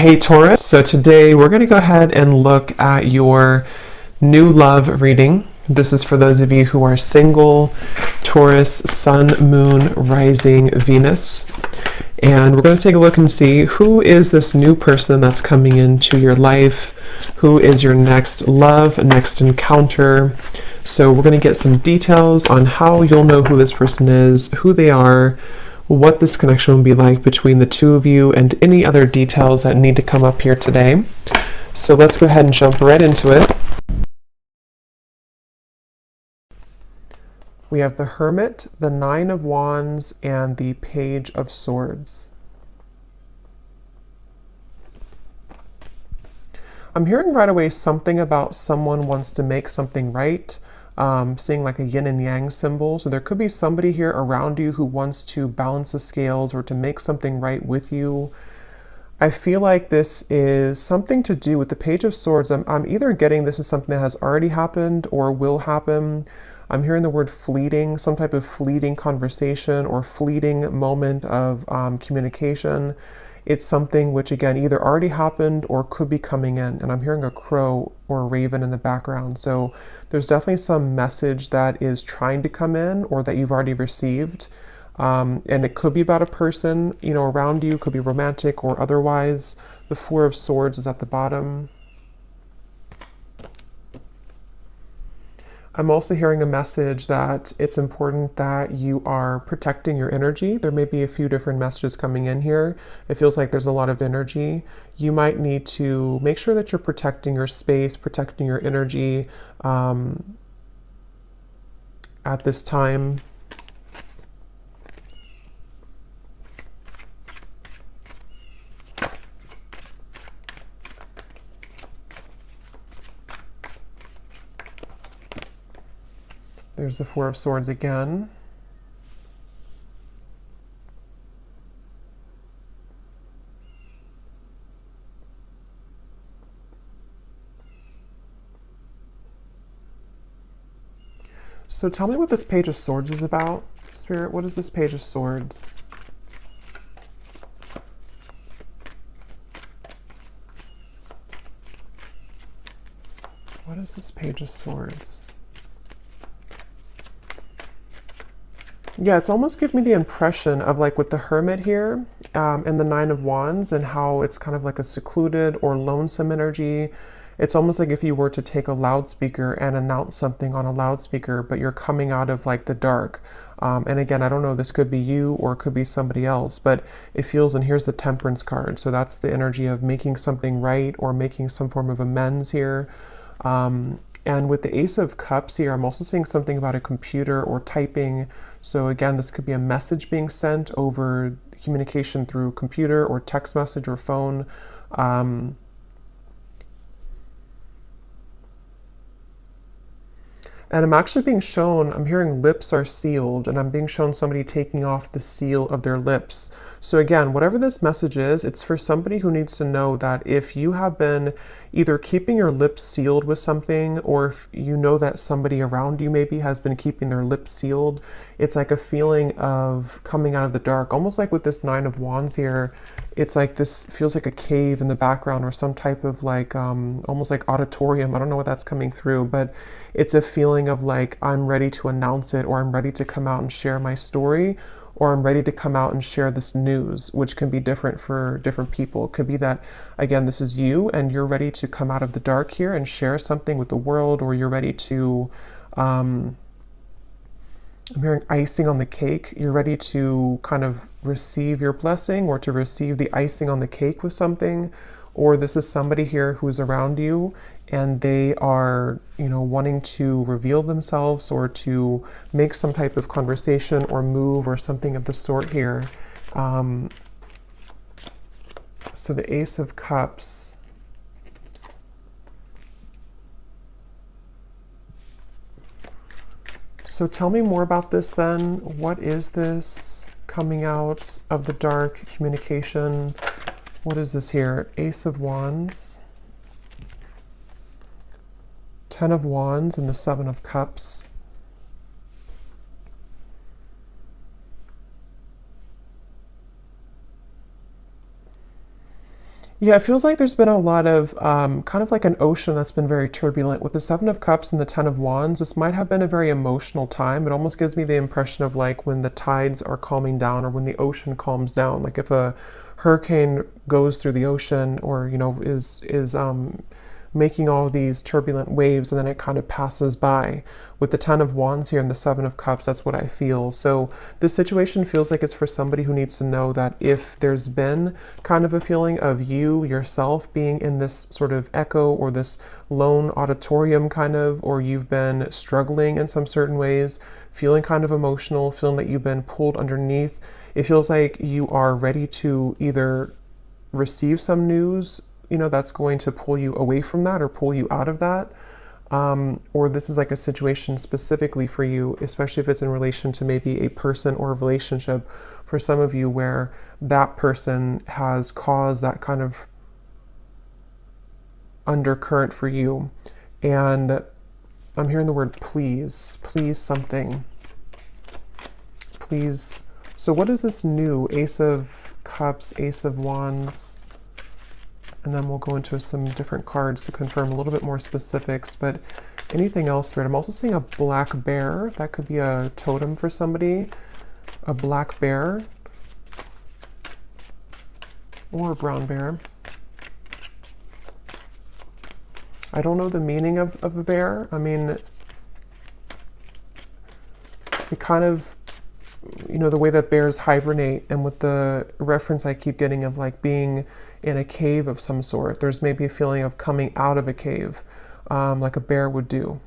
Hey Taurus, so today we're going to go ahead and look at your new love reading. This is for those of you who are single, Taurus, Sun, Moon, Rising, Venus. And we're going to take a look and see who is this new person that's coming into your life, who is your next love, next encounter. So we're going to get some details on how you'll know who this person is, who they are, what this connection will be like between the two of you, and any other details that need to come up here today. So let's go ahead and jump right into it. We have the Hermit, the Nine of Wands, and the Page of Swords. I'm hearing right away something about someone wants to make something right. Seeing like a yin and yang symbol. So there could be somebody here around you who wants to balance the scales or to make something right with you. I feel like this is something to do with the Page of Swords. I'm either getting this is something that has already happened or will happen. I'm hearing the word fleeting, some type of fleeting conversation or fleeting moment of communication. It's something which, again, either already happened or could be coming in. And I'm hearing a crow or a raven in the background. So there's definitely some message that is trying to come in or that you've already received. And it could be about a person, around you. Could be romantic or otherwise. The Four of Swords is at the bottom. I'm also hearing a message that it's important that you are protecting your energy. There may be a few different messages coming in here. It feels like there's a lot of energy. You might need to make sure that you're protecting your space, protecting your energy at this time. There's the Four of Swords again. So tell me what this Page of Swords is about. Spirit, what is this Page of Swords? What is this Page of Swords? Yeah, it's almost giving me the impression of like with the Hermit here and the Nine of Wands and how it's kind of like a secluded or lonesome energy. It's almost like if you were to take a loudspeaker and announce something on a loudspeaker, but you're coming out of like the dark. And again, I don't know, this could be you or it could be somebody else, but it feels, and here's the Temperance card. So that's the energy of making something right or making some form of amends here. And with the Ace of Cups here, I'm also seeing something about a computer or typing. So again, this could be a message being sent over communication through computer or text message or phone. And I'm actually being shown, I'm hearing lips are sealed, and I'm being shown somebody taking off the seal of their lips. So again, whatever this message is, it's for somebody who needs to know that if you have been either keeping your lips sealed with something, or if you know that somebody around you maybe has been keeping their lips sealed, it's like a feeling of coming out of the dark. Almost like with this Nine of Wands here, it's like this feels like a cave in the background or some type of like, almost like auditorium. I don't know what that's coming through, but it's a feeling of like, I'm ready to announce it, or I'm ready to come out and share my story, or I'm ready to come out and share this news, which can be different for different people. It could be that, again, this is you and you're ready to come out of the dark here and share something with the world, or you're ready to, I'm hearing icing on the cake. You're ready to kind of receive your blessing or to receive the icing on the cake with something. Or this is somebody here who's around you and they are, wanting to reveal themselves or to make some type of conversation or move or something of the sort here. So the Ace of Cups. So tell me more about this then. What is this coming out of the dark communication? What is this here? Ace of Wands, Ten of Wands, and the Seven of Cups. Yeah, it feels like there's been a lot of kind of like an ocean that's been very turbulent. With the Seven of Cups and the Ten of Wands, this might have been a very emotional time. It almost gives me the impression of like when the tides are calming down or when the ocean calms down. Like if a hurricane goes through the ocean or, you know, is making all these turbulent waves and then it kind of passes by. With the Ten of Wands here and the Seven of Cups, that's what I feel. So this situation feels like it's for somebody who needs to know that if there's been kind of a feeling of you yourself being in this sort of echo or this lone auditorium kind of, or you've been struggling in some certain ways, feeling kind of emotional, feeling that you've been pulled underneath, it feels like you are ready to either receive some news, you know, that's going to pull you away from that or pull you out of that. Or this is like a situation specifically for you, especially if it's in relation to maybe a person or a relationship for some of you where that person has caused that kind of undercurrent for you. And I'm hearing the word please, please something, please. So what is this new? Ace of Cups, Ace of Wands, and then we'll go into some different cards to confirm a little bit more specifics, but anything else, Spirit? I'm also seeing a black bear. That could be a totem for somebody. A black bear. Or a brown bear. I don't know the meaning of a bear. I mean, it kind of, you know, the way that bears hibernate, and with the reference I keep getting of like being in a cave of some sort, there's maybe a feeling of coming out of a cave, like a bear would do.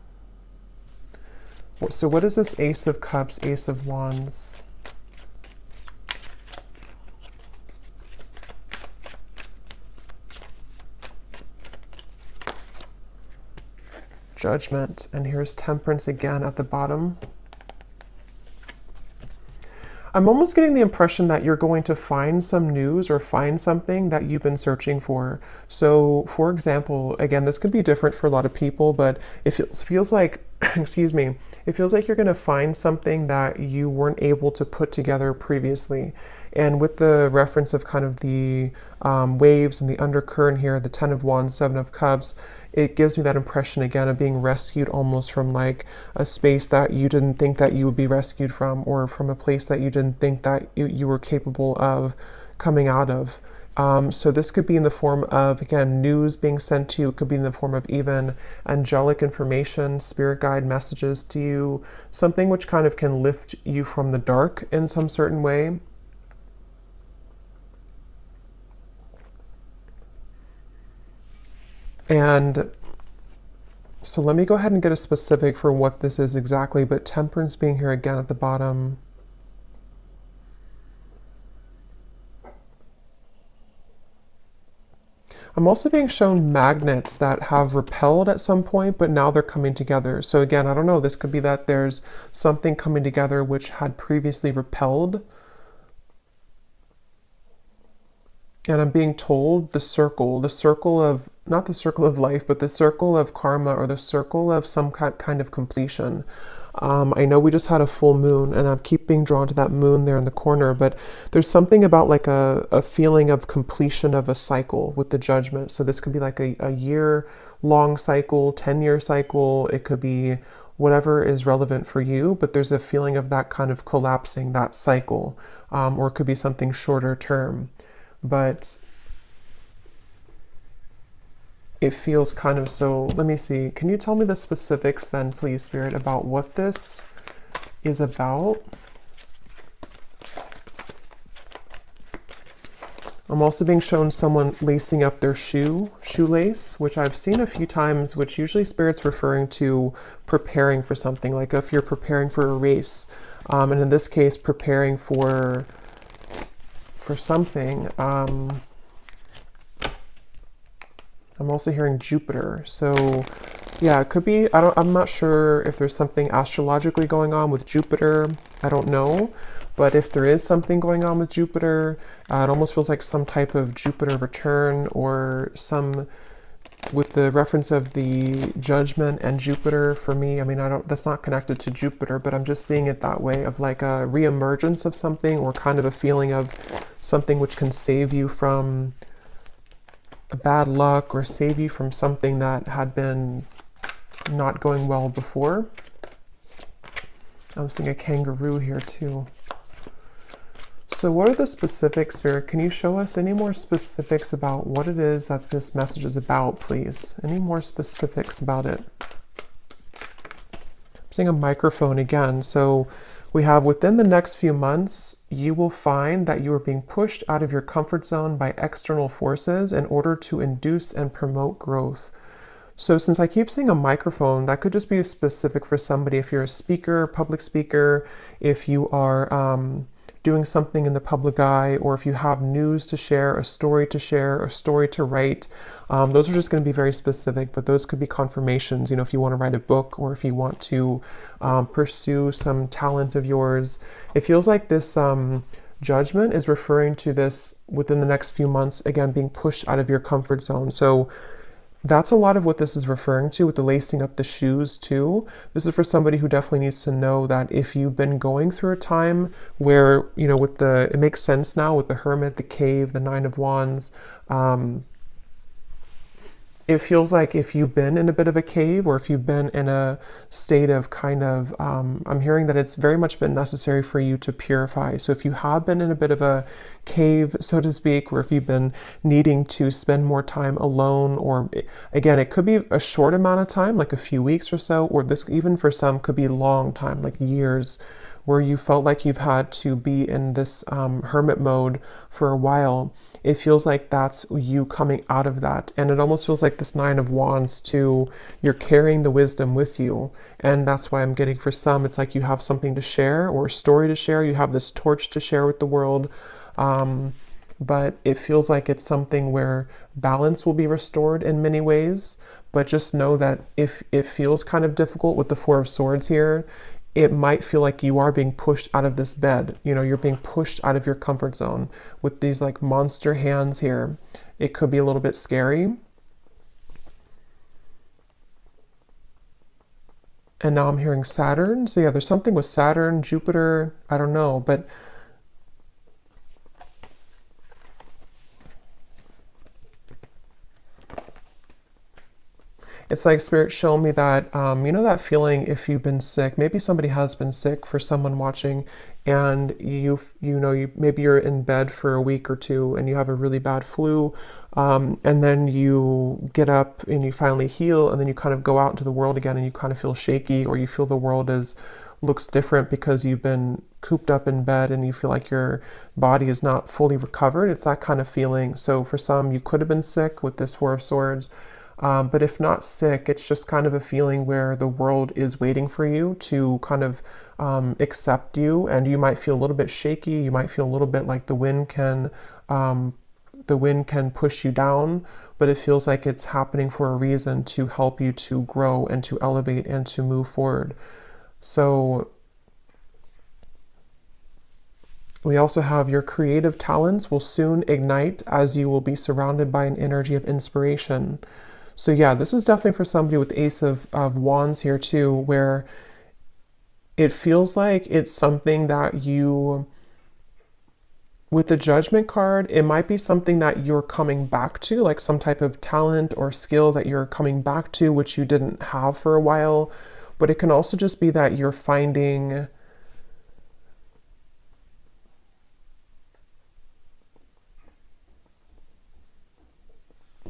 So what is this Ace of Cups, Ace of Wands? Judgment, and here's Temperance again at the bottom. I'm almost getting the impression that you're going to find some news or find something that you've been searching for. So, for example, again, this could be different for a lot of people, but it feels like, excuse me, it feels like you're going to find something that you weren't able to put together previously. And with the reference of kind of the waves and the undercurrent here, the Ten of Wands, Seven of Cups, it gives me that impression again of being rescued almost from like a space that you didn't think that you would be rescued from, or from a place that you didn't think that you were capable of coming out of. So this could be in the form of, again, news being sent to you. It could be in the form of even angelic information, spirit guide messages to you, something which kind of can lift you from the dark in some certain way. And so let me go ahead and get a specific for what this is exactly, but Temperance being here again at the bottom. I'm also being shown magnets that have repelled at some point, but now they're coming together. So again, I don't know, this could be that there's something coming together which had previously repelled. And I'm being told the circle of, not the circle of life, but the circle of karma, or the circle of some kind of completion. I know we just had a full moon, and I keep being drawn to that moon there in the corner, but there's something about like a feeling of completion of a cycle with the Judgment. So this could be like a year-long cycle, 10-year cycle. It could be whatever is relevant for you, but there's a feeling of that kind of collapsing, that cycle, or it could be something shorter term. But it feels kind of, so let me see. Can you tell me the specifics then, please, Spirit, about what this is about? I'm also being shown someone lacing up their shoelace, which I've seen a few times, which usually Spirit's referring to preparing for something, like if you're preparing for a race. And in this case, preparing for something. I'm also hearing Jupiter. So yeah, it could be, I'm not sure if there's something astrologically going on with Jupiter. I don't know. But if there is something going on with Jupiter, it almost feels like some type of Jupiter return, or some, with the reference of the Judgment and Jupiter for me, I mean, that's not connected to Jupiter, but I'm just seeing it that way, of like a reemergence of something, or kind of a feeling of something which can save you from bad luck or save you from something that had been not going well before. I'm seeing a kangaroo here too. So what are the specifics, Spirit? Can you show us any more specifics about what it is that this message is about, please? Any more specifics about it? I'm seeing a microphone again. So we have within the next few months, you will find that you are being pushed out of your comfort zone by external forces in order to induce and promote growth. So since I keep seeing a microphone, that could just be specific for somebody. If you're a speaker, public speaker, if you are doing something in the public eye, or if you have news to share, a story to write, those are just going to be very specific, but those could be confirmations, you know, if you want to write a book or if you want to pursue some talent of yours. It feels like this judgment is referring to this within the next few months, again, being pushed out of your comfort zone. So that's a lot of what this is referring to with the lacing up the shoes too. This is for somebody who definitely needs to know that if you've been going through a time where, you know, with the, it makes sense now with the Hermit, the Cave, the Nine of Wands, it feels like if you've been in a bit of a cave or if you've been in a state of kind of, I'm hearing that it's very much been necessary for you to purify. So if you have been in a bit of a cave, so to speak, or if you've been needing to spend more time alone, or again, it could be a short amount of time, like a few weeks or so, or this even for some could be a long time, like years, where you felt like you've had to be in this hermit mode for a while. It feels like that's you coming out of that. And it almost feels like this Nine of Wands too, you're carrying the wisdom with you. And that's why I'm getting for some, it's like you have something to share or a story to share. You have this torch to share with the world. But it feels like it's something where balance will be restored in many ways. But just know that if it feels kind of difficult with the Four of Swords here, it might feel like you are being pushed out of this bed. You know, you're being pushed out of your comfort zone with these like monster hands here. It could be a little bit scary. And now I'm hearing Saturn. So yeah, there's something with Saturn, Jupiter, I don't know, but it's like Spirit showing me that, you know, that feeling if you've been sick, maybe somebody has been sick for someone watching, and maybe you're in bed for a week or two and you have a really bad flu, and then you get up and you finally heal, and then you kind of go out into the world again and you kind of feel shaky, or you feel the world looks different because you've been cooped up in bed and you feel like your body is not fully recovered. It's that kind of feeling. So for some, you could have been sick with this Four of Swords. But if not sick, it's just kind of a feeling where the world is waiting for you to kind of accept you, and you might feel a little bit shaky. You might feel a little bit like the wind can push you down, but it feels like it's happening for a reason to help you to grow and to elevate and to move forward. So we also have your creative talents will soon ignite as you will be surrounded by an energy of inspiration. So yeah, this is definitely for somebody with Ace of Wands here too, where it feels like it's something that you, with the Judgment card, it might be something that you're coming back to, like some type of talent or skill that you're coming back to, which you didn't have for a while. But it can also just be that you're finding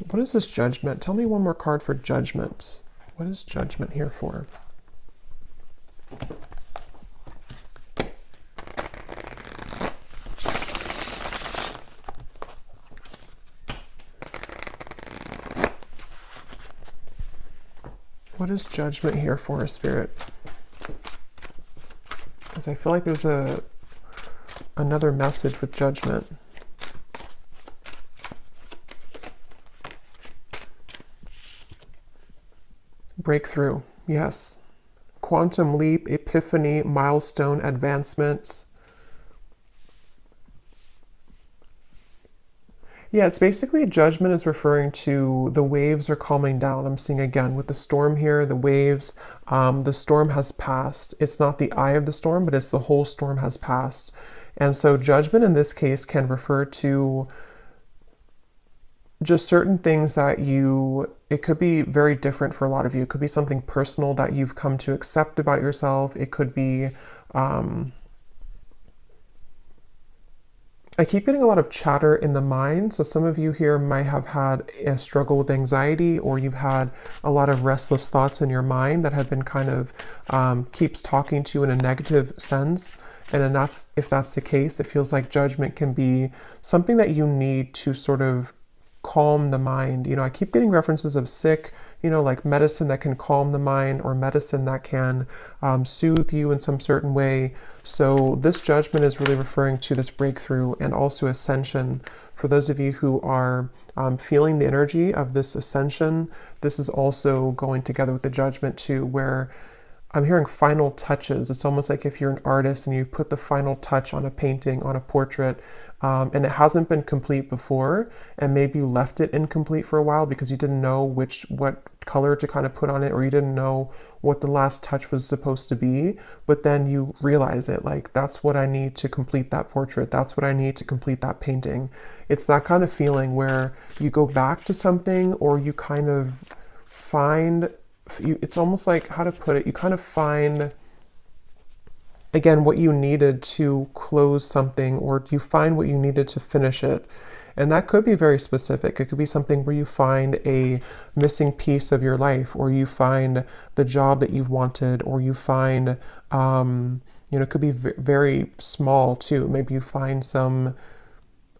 what is this Judgment? Tell me one more card for Judgment. What is Judgment here for? What is Judgment here for, Spirit? Because I feel like there's another message with Judgment. Breakthrough, yes. Quantum leap, epiphany, milestone, advancements. Yeah, it's basically Judgment is referring to the waves are calming down. I'm seeing again with the storm here, the waves, the storm has passed. It's not the eye of the storm, but it's the whole storm has passed. And so Judgment in this case can refer to just certain things that it could be very different for a lot of you. It could be something personal that you've come to accept about yourself. It could be, I keep getting a lot of chatter in the mind. So some of you here might have had a struggle with anxiety, or you've had a lot of restless thoughts in your mind that have been kind of keeps talking to you in a negative sense. And then if that's the case, it feels like judgment can be something that you need to sort of calm the mind. I keep getting references of sick, like medicine that can calm the mind, or medicine that can soothe you in some certain way. So this judgment is really referring to this breakthrough and also ascension. For those of you who are feeling the energy of this ascension, this is also going together with the judgment too, where I'm hearing final touches. It's almost like if you're an artist and you put the final touch on a painting, on a portrait, and it hasn't been complete before, and maybe you left it incomplete for a while because you didn't know what color to kind of put on it, or you didn't know what the last touch was supposed to be, but then you realize it, like, that's what I need to complete that portrait, that's what I need to complete that painting. It's that kind of feeling where you go back to something, or you kind of find, it's almost like, how to put it, you kind of find again what you needed to close something, or you find what you needed to finish it. And that could be very specific. It could be something where you find a missing piece of your life, or you find the job that you've wanted, or you find, it could be very small too. Maybe you find some,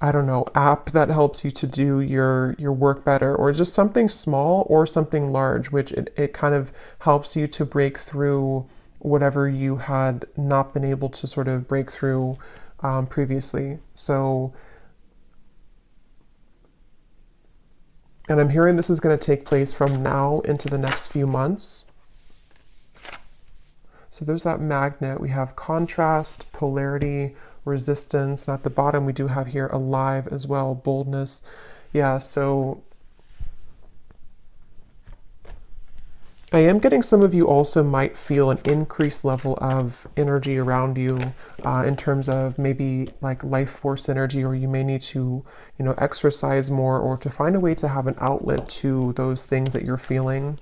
I don't know, app that helps you to do your work better, or just something small or something large, which it kind of helps you to break through whatever you had not been able to sort of break through previously. So, and I'm hearing this is going to take place from now into the next few months. So there's that magnet. We have contrast, polarity, resistance, and at the bottom we do have here alive as well, boldness. Yeah, so I am getting some of you also might feel an increased level of energy around you in terms of maybe like life force energy, or you may need to, exercise more, or to find a way to have an outlet to those things that you're feeling.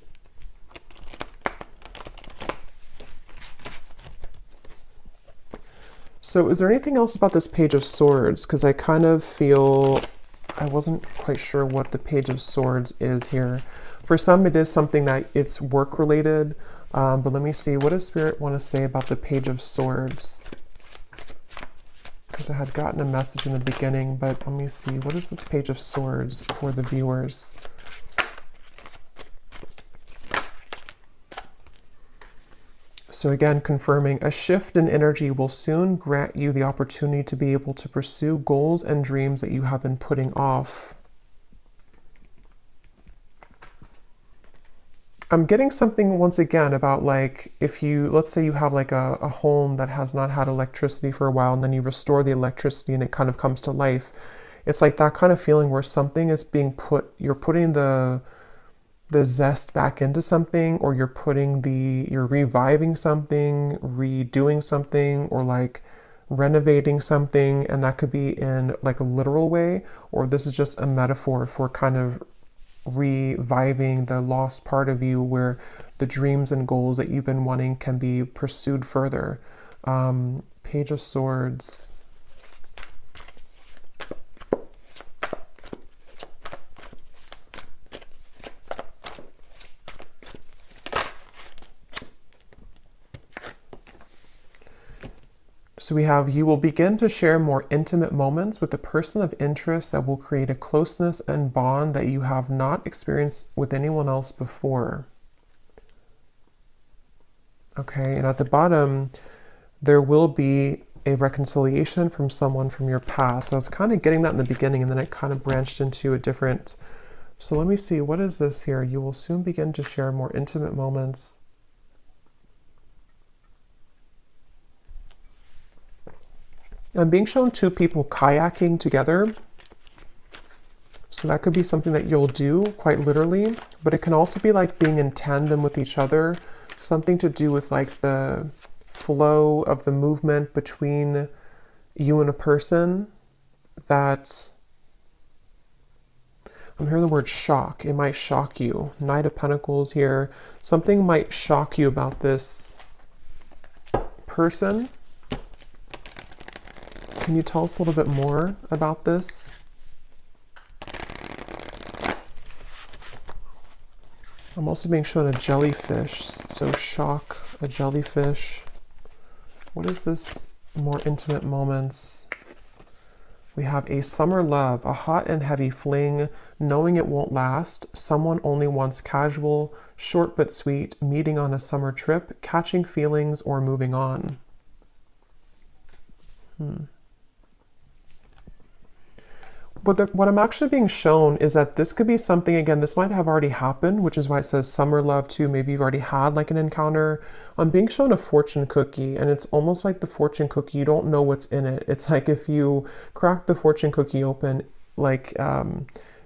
So is there anything else about this Page of Swords? Because I kind of feel, I wasn't quite sure what the Page of Swords is here. For some, it is something that it's work related, but let me see, what does Spirit want to say about the Page of Swords? Because I had gotten a message in the beginning, but let me see, what is this Page of Swords for the viewers? So again, confirming, a shift in energy will soon grant you the opportunity to be able to pursue goals and dreams that you have been putting off. I'm getting something once again about, like, if you, let's say you have like a home that has not had electricity for a while, and then you restore the electricity and it kind of comes to life. It's like that kind of feeling where something is being you're putting the zest back into something, or you're reviving something, redoing something, or like renovating something. And that could be in like a literal way, or this is just a metaphor for kind of reviving the lost part of you, where the dreams and goals that you've been wanting can be pursued further. Page of Swords. So we have, you will begin to share more intimate moments with the person of interest that will create a closeness and bond that you have not experienced with anyone else before. Okay, and at the bottom, there will be a reconciliation from someone from your past. So I was kind of getting that in the beginning, and then it kind of branched into a different. So let me see, what is this here? You will soon begin to share more intimate moments. I'm being shown two people kayaking together. So that could be something that you'll do quite literally, but it can also be like being in tandem with each other, something to do with like the flow of the movement between you and a person. That, I'm hearing the word shock. It might shock you. Knight of Pentacles here. Something might shock you about this person. Can you tell us a little bit more about this? I'm also being shown a jellyfish. So shock, a jellyfish. What is this? More intimate moments. We have a summer love, a hot and heavy fling, knowing it won't last, someone only wants casual, short but sweet, meeting on a summer trip, catching feelings, or moving on. But what I'm actually being shown is that this could be something, again, this might have already happened, which is why it says summer love too. Maybe you've already had like an encounter. I'm being shown a fortune cookie, and it's almost like the fortune cookie, you don't know what's in it. It's like if you crack the fortune cookie open, like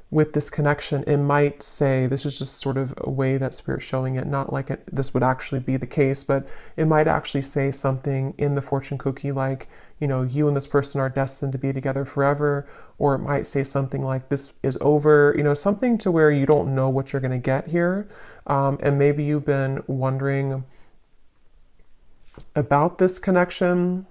with this connection, it might say, this is just sort of a way that Spirit's showing it, not like this would actually be the case, but it might actually say something in the fortune cookie like, you know, you and this person are destined to be together forever, or it might say something like this is over, you know, something to where you don't know what you're going to get here. And maybe you've been wondering about this connection.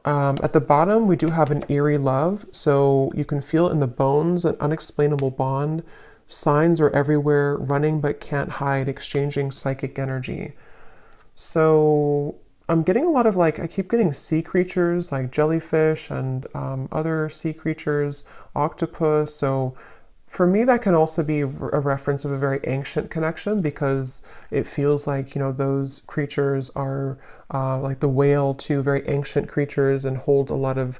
At the bottom, we do have an eerie love. So you can feel it in the bones, an unexplainable bond. Signs are everywhere, running but can't hide, exchanging psychic energy. So I'm getting a lot of like, I keep getting sea creatures like jellyfish and other sea creatures, octopus. So for me, that can also be a reference of a very ancient connection, because it feels like, you know, those creatures are like the whale too, very ancient creatures and hold a lot of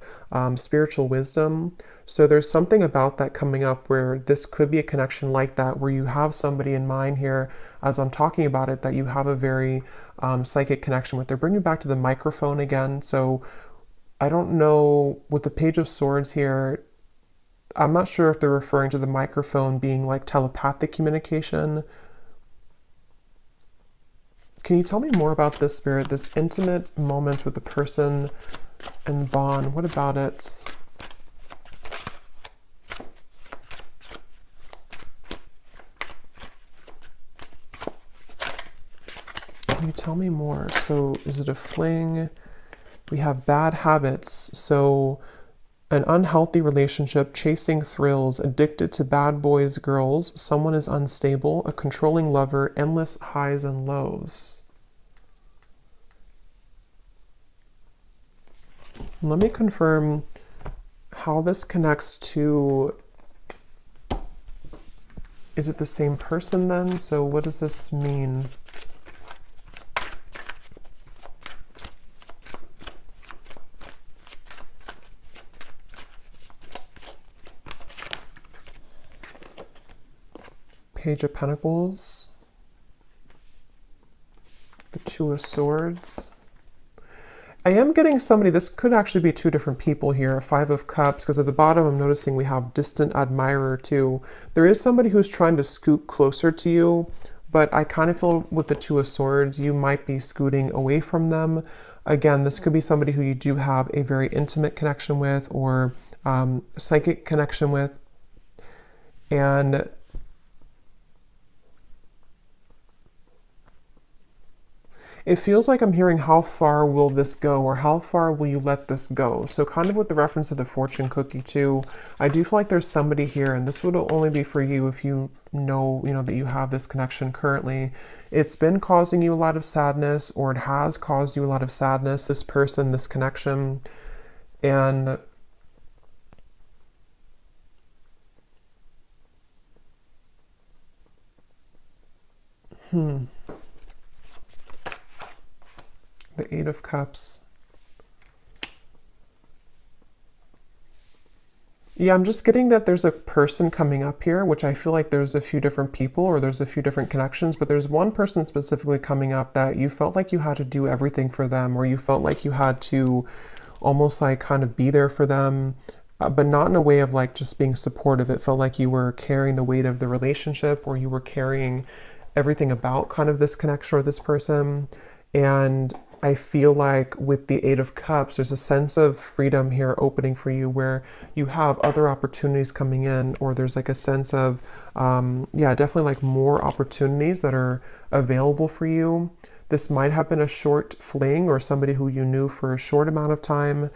spiritual wisdom. So there's something about that coming up where this could be a connection like that, where you have somebody in mind here, as I'm talking about it, that you have a very psychic connection with. They're bringing back to the microphone again. So I don't know, with the Page of Swords here, I'm not sure if they're referring to the microphone being like telepathic communication. Can you tell me more about this, Spirit, this intimate moments with the person and bond? What about it? Can you tell me more? So is it a fling? We have bad habits. So an unhealthy relationship, chasing thrills, addicted to bad boys, girls, someone is unstable, a controlling lover, endless highs and lows. Let me confirm how this connects to, is it the same person then? So what does this mean? Page of Pentacles, the Two of Swords. I am getting somebody, this could actually be two different people here, Five of Cups, because at the bottom I'm noticing we have distant admirer too. There is somebody who's trying to scoot closer to you, but I kind of feel with the Two of Swords, you might be scooting away from them. Again, this could be somebody who you do have a very intimate connection with, or psychic connection with. And it feels like I'm hearing, how far will this go, or how far will you let this go? So kind of with the reference to the fortune cookie too, I do feel like there's somebody here, and this would only be for you if you know, that you have this connection currently. It's been causing you a lot of sadness, or it has caused you a lot of sadness, this person, this connection. And the Eight of Cups. Yeah, I'm just getting that there's a person coming up here, which I feel like there's a few different people, or there's a few different connections, but there's one person specifically coming up that you felt like you had to do everything for them, or you felt like you had to almost like kind of be there for them, but not in a way of like just being supportive. It felt like you were carrying the weight of the relationship, or you were carrying everything about kind of this connection or this person. And I feel like with the Eight of Cups, there's a sense of freedom here opening for you where you have other opportunities coming in, or there's like a sense of, yeah, definitely like more opportunities that are available for you. This might have been a short fling or somebody who you knew for a short amount of time.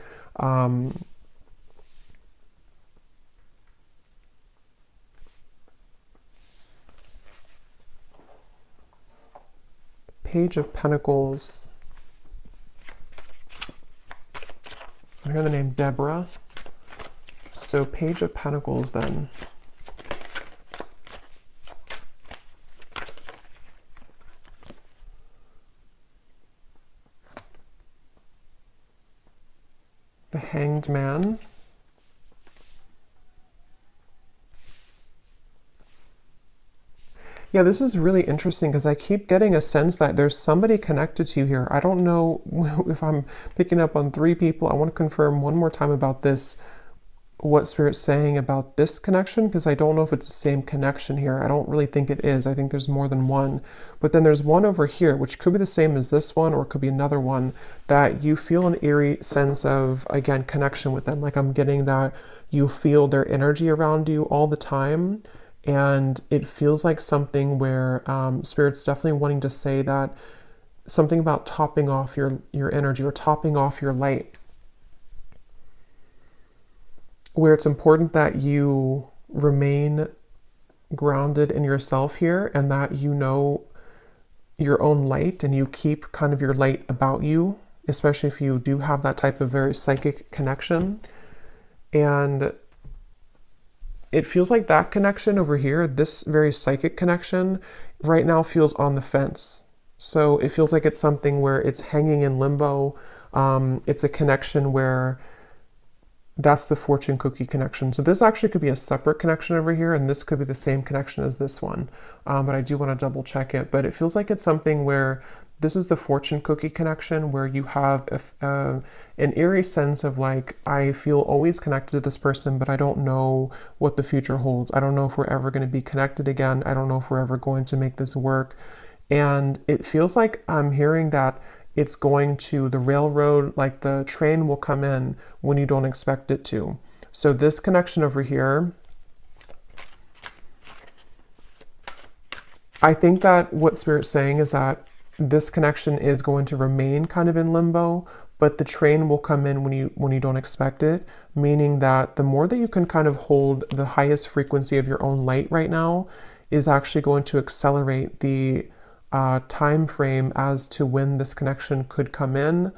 Page of Pentacles. I hear the name Deborah. So Page of Pentacles then. The Hanged Man. Yeah, this is really interesting because I keep getting a sense that there's somebody connected to you here. I don't know if I'm picking up on 3 people. I want to confirm one more time about this, what Spirit's saying about this connection, because I don't know if it's the same connection here. I don't really think it is. I think there's more than one. But then there's one over here, which could be the same as this one, or it could be another one, that you feel an eerie sense of, again, connection with them. Like I'm getting that you feel their energy around you all the time. And it feels like something where Spirit's definitely wanting to say that something about topping off your energy or topping off your light, where it's important that you remain grounded in yourself here and that you know your own light and you keep kind of your light about you, especially if you do have that type of very psychic connection. And it feels like that connection over here, this very psychic connection, right now feels on the fence. So it feels like it's something where it's hanging in limbo. It's a connection where that's the fortune cookie connection. So this actually could be a separate connection over here, and this could be the same connection as this one. But I do want to double check it. But it feels like it's something where this is the fortune cookie connection where you have an eerie sense of like, I feel always connected to this person, but I don't know what the future holds. I don't know if we're ever going to be connected again. I don't know if we're ever going to make this work. And it feels like I'm hearing that it's going to the railroad, like the train will come in when you don't expect it to. So this connection over here, I think that what Spirit's saying is that this connection is going to remain kind of in limbo, but the train will come in when you don't expect it, meaning that the more that you can kind of hold the highest frequency of your own light right now is actually going to accelerate the time frame as to when this connection could come in.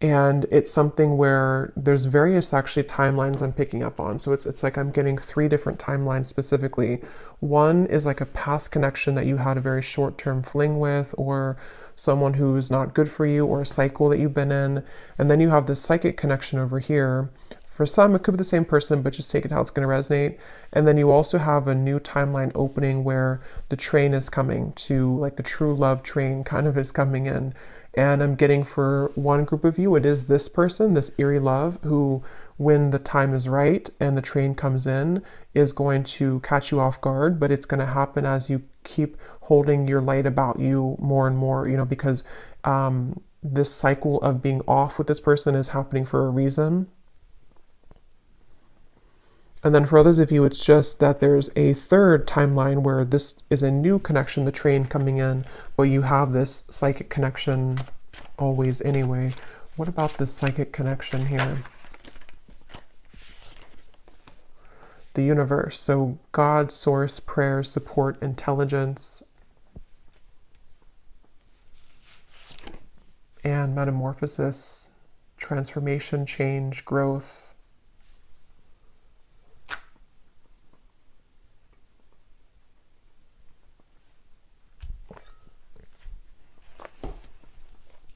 And it's something where there's various actually timelines I'm picking up on. So it's like I'm getting 3 different timelines specifically. One is like a past connection that you had a very short-term fling with, or someone who's not good for you, or a cycle that you've been in. And then you have this psychic connection over here. For some, it could be the same person, but just take it how it's going to resonate. And then you also have a new timeline opening where the train is coming to, like the true love train kind of is coming in. And I'm getting for one group of you, it is this person, this eerie love, who, when the time is right and the train comes in, is going to catch you off guard, but it's going to happen as you keep holding your light about you more and more, you know, because this cycle of being off with this person is happening for a reason. And then for others of you, it's just that there's a third timeline where this is a new connection, the train coming in, but you have this psychic connection always anyway. What about this psychic connection here? The universe. So God, source, prayer, support, intelligence, and metamorphosis, transformation, change, growth.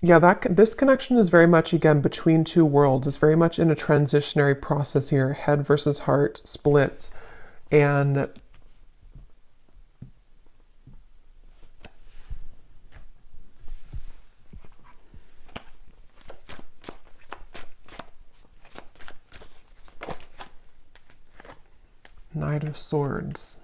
Yeah, this connection is very much, again, between 2 worlds. It's very much in a transitionary process here, head versus heart, split. And Knight of Swords.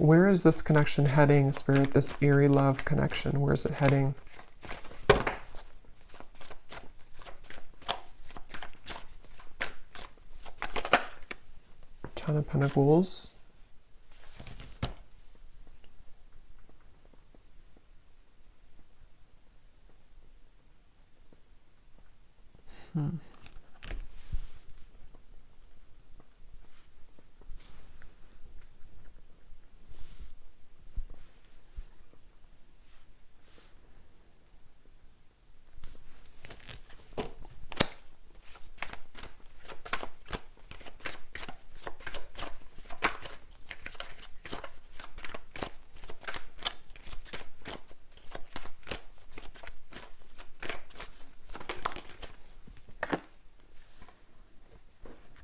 Where is this connection heading, Spirit? This eerie love connection, where is it heading? Ten of Pentacles.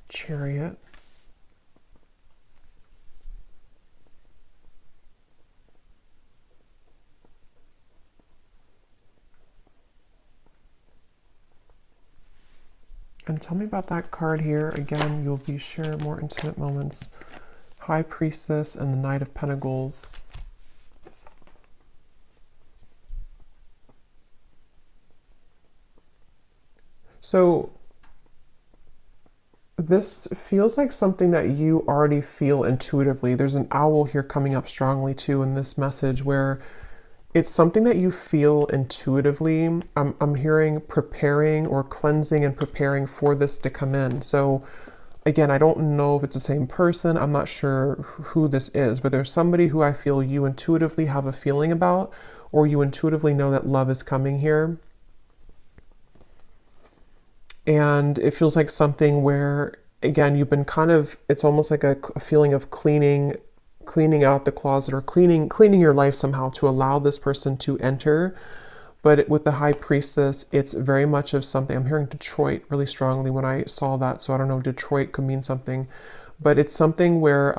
Chariot. And tell me about that card here. Again, you'll be sharing more intimate moments. High Priestess and the Knight of Pentacles. So this feels like something that you already feel intuitively. There's an owl here coming up strongly too in this message, where it's something that you feel intuitively. I'm hearing preparing or cleansing and preparing for this to come in. So again, I don't know if it's the same person. I'm not sure who this is, but there's somebody who I feel you intuitively have a feeling about, or you intuitively know that love is coming here. And it feels like something where, again, you've been kind of, it's almost like a feeling of cleaning out the closet, or cleaning your life somehow to allow this person to enter. But with the High Priestess, it's very much of something. I'm hearing Detroit really strongly when I saw that. So I don't know, Detroit could mean something, but it's something where,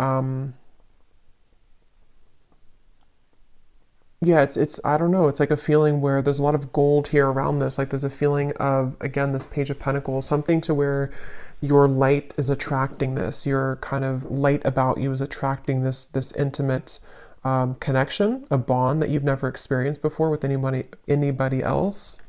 yeah, it's I don't know, it's like a feeling where there's a lot of gold here around this. Like there's a feeling of, again, this Page of Pentacles, something to where your light is attracting this. Your kind of light about you is attracting this intimate connection, a bond that you've never experienced before with anybody else.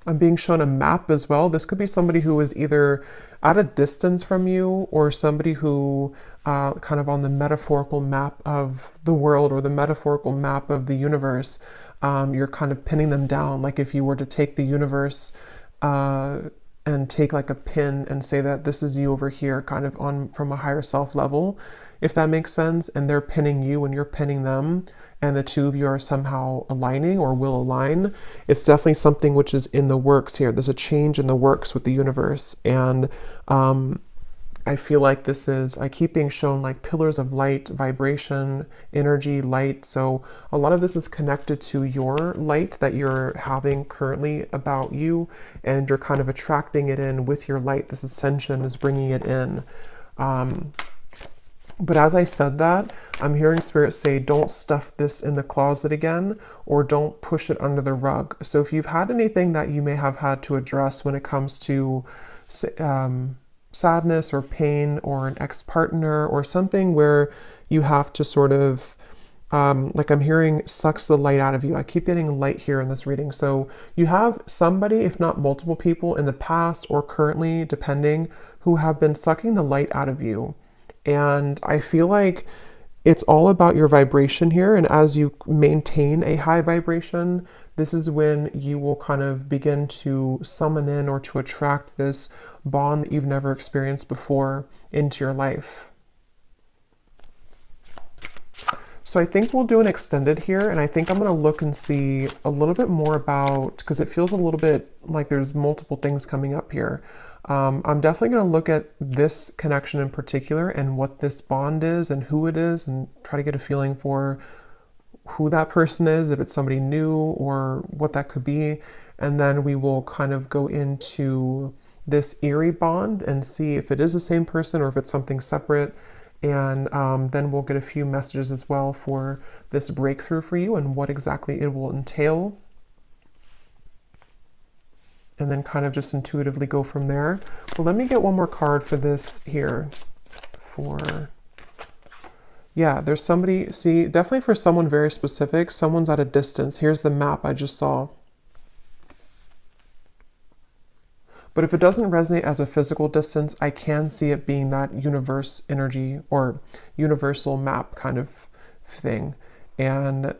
I'm being shown a map as well. This could be somebody who is either at a distance from you, or somebody who kind of on the metaphorical map of the world, or the metaphorical map of the universe. You're kind of pinning them down. Like if you were to take the universe and take like a pin and say that this is you over here, kind of on from a higher self level, if that makes sense, and they're pinning you and you're pinning them, and the two of you are somehow aligning or will align. It's definitely something which is in the works here. There's a change in the works with the universe. And I feel like this is, I keep being shown like pillars of light, vibration, energy, light. So a lot of this is connected to your light that you're having currently about you, and you're kind of attracting it in with your light. This ascension is bringing it in. But as I said that, I'm hearing Spirit say, don't stuff this in the closet again, or don't push it under the rug. So if you've had anything that you may have had to address when it comes to sadness or pain, or an ex-partner, or something where you have to sort of, like I'm hearing, sucks the light out of you. I keep getting light here in this reading. So you have somebody, if not multiple people in the past or currently, depending, who have been sucking the light out of you. And I feel like it's all about your vibration here. And as you maintain a high vibration, this is when you will kind of begin to summon in or to attract this bond that you've never experienced before into your life. So I think we'll do an extended here, and I think I'm going to look and see a little bit more about, because it feels a little bit like there's multiple things coming up here. I'm definitely going to look at this connection in particular and what this bond is and who it is, and try to get a feeling for who that person is, if it's somebody new or what that could be. And then we will kind of go into this eerie bond and see if it is the same person or if it's something separate. And then we'll get a few messages as well for this breakthrough for you and what exactly it will entail. And then kind of just intuitively go from there. But let me get one more card for this here, for Yeah, there's somebody, see, definitely for someone very specific, someone's at a distance. Here's the map I just saw. But if it doesn't resonate as a physical distance, I can see it being that universe energy or universal map kind of thing. And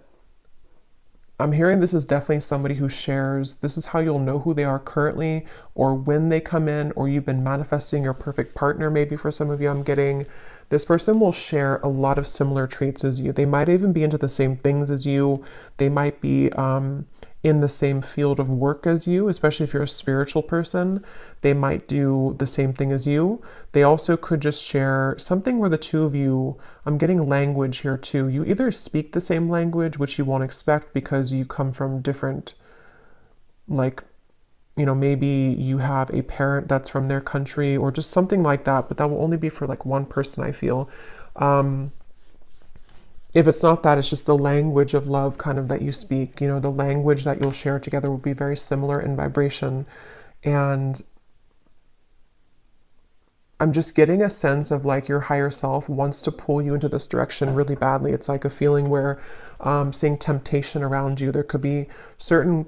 I'm hearing this is definitely somebody who shares, this is how you'll know who they are currently or when they come in, or you've been manifesting your perfect partner. Maybe for some of you, I'm getting this person will share a lot of similar traits as you. They might even be into the same things as you. They might be in the same field of work as you, especially if you're a spiritual person. They might do the same thing as you. They also could just share something where the two of you, I'm getting language here too. You either speak the same language, which you won't expect because you come from different, like, you know, maybe you have a parent that's from their country or just something like that, but that will only be for like one person, I feel. If it's not that, it's just the language of love kind of that you speak, you know, the language that you'll share together will be very similar in vibration. And I'm just getting a sense of like your higher self wants to pull you into this direction really badly. It's like a feeling where seeing temptation around you. There could be certain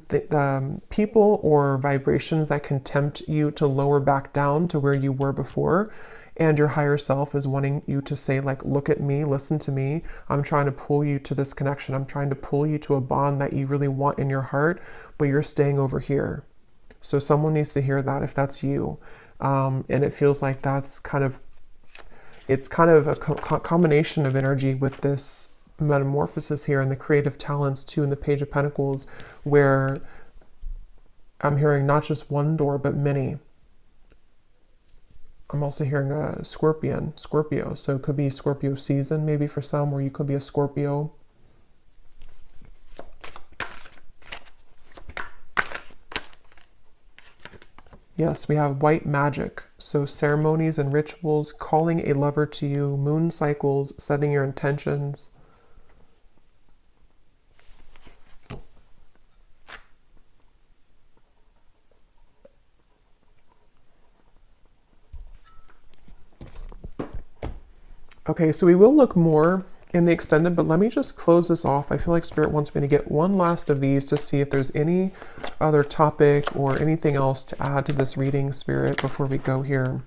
people or vibrations that can tempt you to lower back down to where you were before. And your higher self is wanting you to say, like, look at me, listen to me. I'm trying to pull you to this connection. I'm trying to pull you to a bond that you really want in your heart, but you're staying over here. So someone needs to hear that if that's you. And it feels like that's kind of, it's kind of a combination of energy with this metamorphosis here and the creative talents too in the Page of Pentacles, where I'm hearing not just one door, but many. I'm also hearing a Scorpio. So it could be Scorpio season, maybe for some, or you could be a Scorpio. Yes, we have white magic. So ceremonies and rituals, calling a lover to you, moon cycles, setting your intentions. Okay, so we will look more in the extended, but let me just close this off. I feel like Spirit wants me to get one last of these to see if there's any other topic or anything else to add to this reading, Spirit, before we go here.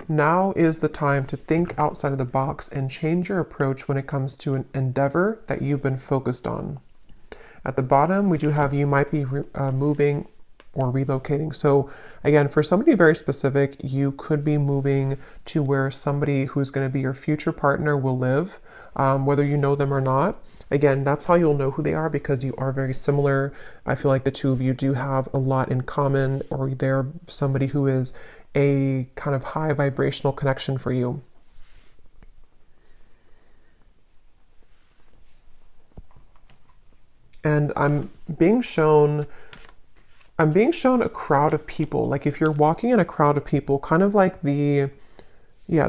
Now is the time to think outside of the box and change your approach when it comes to an endeavor that you've been focused on. At the bottom, we do have you might be moving or relocating. So again, for somebody very specific, you could be moving to where somebody who's going to be your future partner will live, whether you know them or not. Again, that's how you'll know who they are, because you are very similar. I feel like the two of you do have a lot in common, or they're somebody who is a kind of high vibrational connection for you. And I'm being shown a crowd of people. Like if you're walking in a crowd of people, kind of like the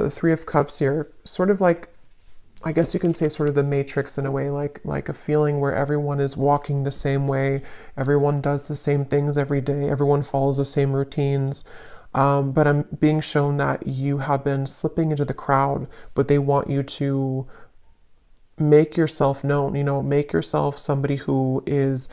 Three of Cups here, sort of like, I guess you can say sort of the Matrix in a way, like a feeling where everyone is walking the same way, everyone does the same things every day, everyone follows the same routines. But I'm being shown that you have been slipping into the crowd, but they want you to make yourself known, you know, make yourself somebody who is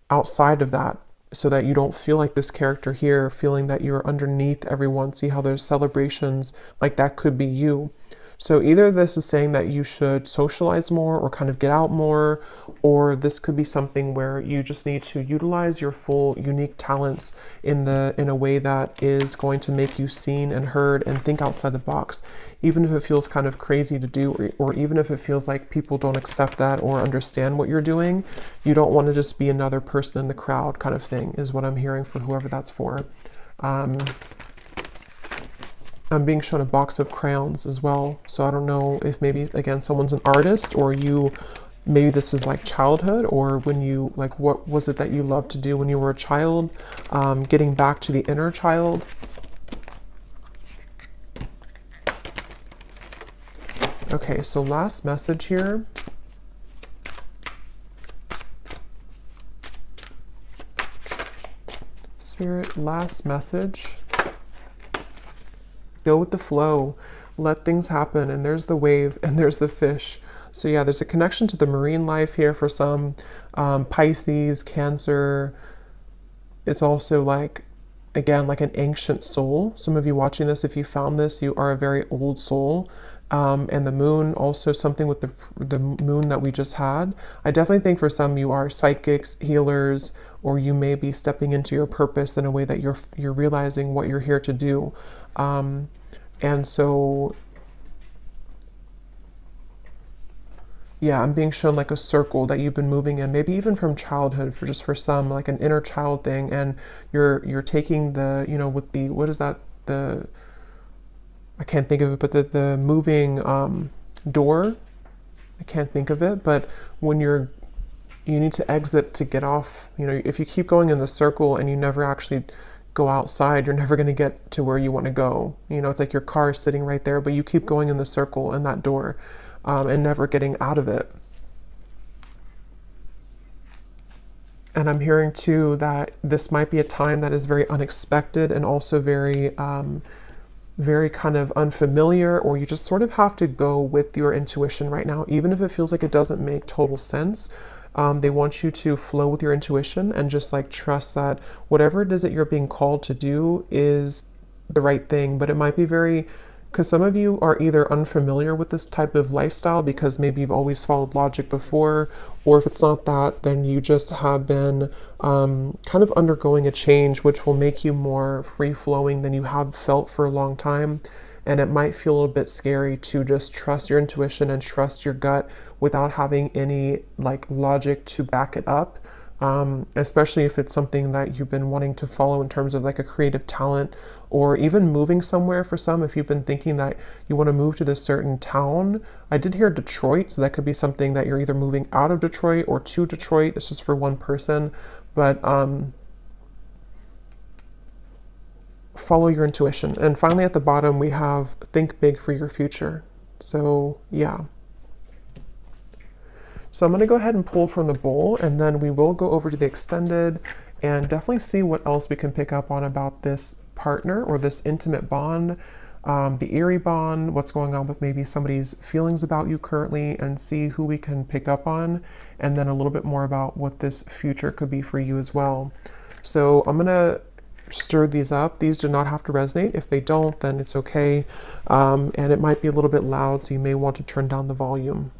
outside of that, so that you don't feel like this character here, feeling that you're underneath everyone. See how there's celebrations, like that could be you. So either this is saying that you should socialize more or kind of get out more, or this could be something where you just need to utilize your full unique talents in a way that is going to make you seen and heard and think outside the box. Even if it feels kind of crazy to do, or even if it feels like people don't accept that or understand what you're doing, you don't want to just be another person in the crowd kind of thing, is what I'm hearing for whoever that's for. I'm being shown a box of crayons as well. So I don't know if maybe, again, someone's an artist, or maybe this is like childhood, or when you, like, what was it that you loved to do when you were a child? Getting back to the inner child. Okay, so last message here. Spirit, last message. Go with the flow. let things happen. And there's the wave and there's the fish. So yeah, there's a connection to the marine life here for some. Pisces, Cancer. It's also like, again, like an ancient soul. Some of you watching this, if you found this, you are a very old soul. And the moon, also something with the moon that we just had. I definitely think for some you are psychics, healers, or you may be stepping into your purpose in a way that you're realizing what you're here to do. And so, yeah, I'm being shown like a circle that you've been moving in, maybe even from childhood, for just for some, like an inner child thing, and you're taking the, you know, with the, what is that, the, I can't think of it, but the moving door, I can't think of it, but when you need to exit to get off, you know, if you keep going in the circle and you never actually go outside, you're never going to get to where you want to go. You know, it's like your car is sitting right there, but you keep going in the circle in that door and never getting out of it. And I'm hearing too that this might be a time that is very unexpected and also very very kind of unfamiliar, or you just sort of have to go with your intuition right now, even if it feels like it doesn't make total sense. They want you to flow with your intuition and just like trust that whatever it is that you're being called to do is the right thing. But it might be very, because some of you are either unfamiliar with this type of lifestyle because maybe you've always followed logic before, or if it's not that, then you just have been kind of undergoing a change which will make you more free-flowing than you have felt for a long time. And it might feel a little bit scary to just trust your intuition and trust your gut without having any like logic to back it up. Especially if it's something that you've been wanting to follow in terms of like a creative talent, or even moving somewhere for some. If you've been thinking that you want to move to this certain town, I did hear Detroit, so that could be something that you're either moving out of Detroit or to Detroit. This is for one person, but follow your intuition. And finally at the bottom we have think big for your future. So yeah. So I'm going to go ahead and pull from the bowl, and then we will go over to the extended and definitely see what else we can pick up on about this partner or this intimate bond, the eerie bond, what's going on with maybe somebody's feelings about you currently, and see who we can pick up on, and then a little bit more about what this future could be for you as well. So I'm going to stir these up. These do not have to resonate. If they don't, then it's okay. And it might be a little bit loud, so you may want to turn down the volume.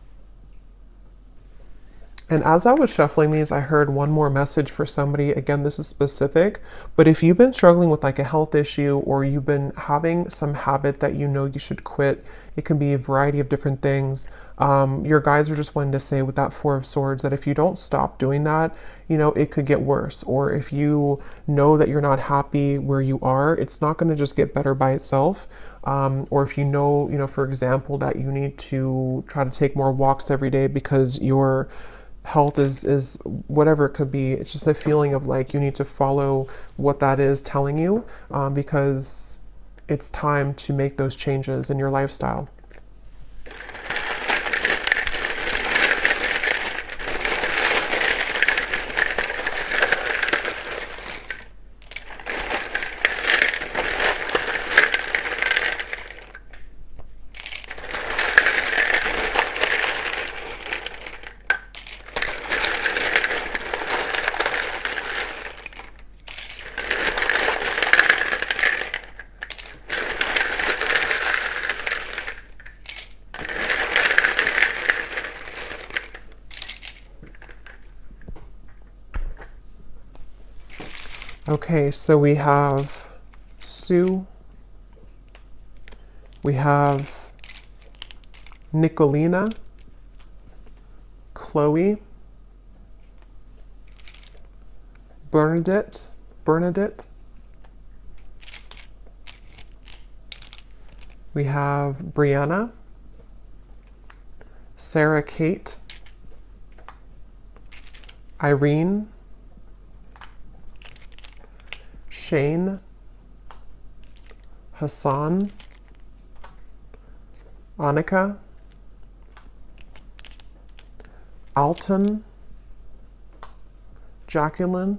And as I was shuffling these, I heard one more message for somebody. Again, this is specific, but if you've been struggling with like a health issue, or you've been having some habit that you know you should quit, it can be a variety of different things. Your guides are just wanting to say with that Four of Swords that if you don't stop doing that, you know, it could get worse. Or if you know that you're not happy where you are, it's not going to just get better by itself. Or if you know, for example, that you need to try to take more walks every day because your health is whatever it could be. It's just a feeling of like you need to follow what that is telling you, because it's time to make those changes in your lifestyle. Okay, so we have Sue, we have Nicolina, Chloe, Bernadette, we have Brianna, Sarah Kate, Irene, Shane, Hassan, Annika, Alton, Jacqueline,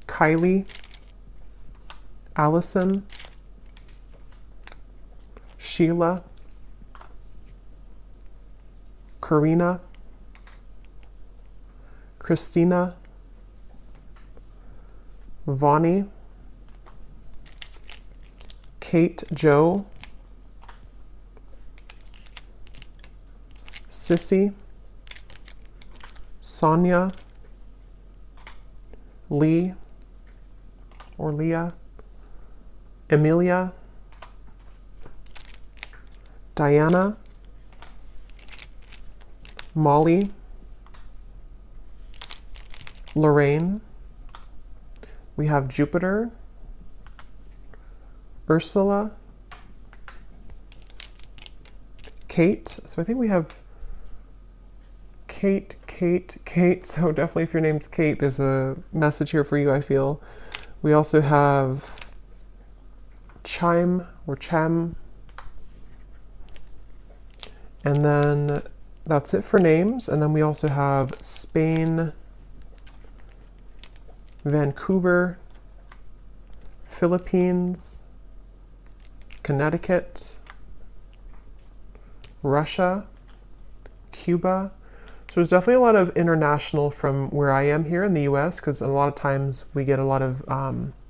Kylie, Allison, Sheila, Karina, Christina, Vonnie, Kate Joe, Sissy, Sonia, Lee or Leah, Emilia, Diana, Molly, Lorraine, we have Jupiter, Ursula, Kate, so I think we have Kate. So definitely if your name's Kate, there's a message here for you, I feel. We also have Chime or Chem. And then that's it for names. And then we also have Spain, Vancouver, Philippines, Connecticut, Russia, Cuba. So there's definitely a lot of international from where I am here in the US, because a lot of times we get a lot of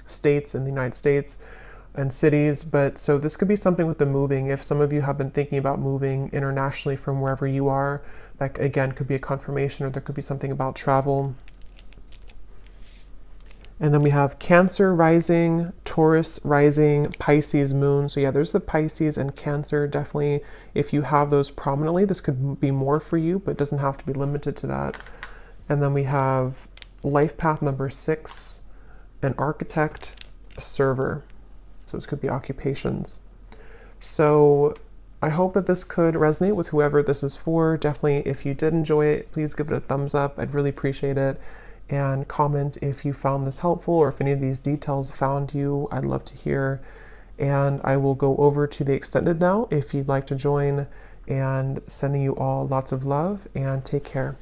states in the United States and cities. But so this could be something with the moving. If some of you have been thinking about moving internationally from wherever you are, that again could be a confirmation, or there could be something about travel. And then we have Cancer rising, Taurus rising, Pisces moon. So yeah, there's the Pisces and Cancer. Definitely, if you have those prominently, this could be more for you, but it doesn't have to be limited to that. And then we have life path number 6, an architect, a server. So this could be occupations. So I hope that this could resonate with whoever this is for. Definitely, if you did enjoy it, please give it a thumbs up. I'd really appreciate it. And comment if you found this helpful, or if any of these details found you. I'd love to hear. And I will go over to the extended now if you'd like to join, and sending you all lots of love, and take care.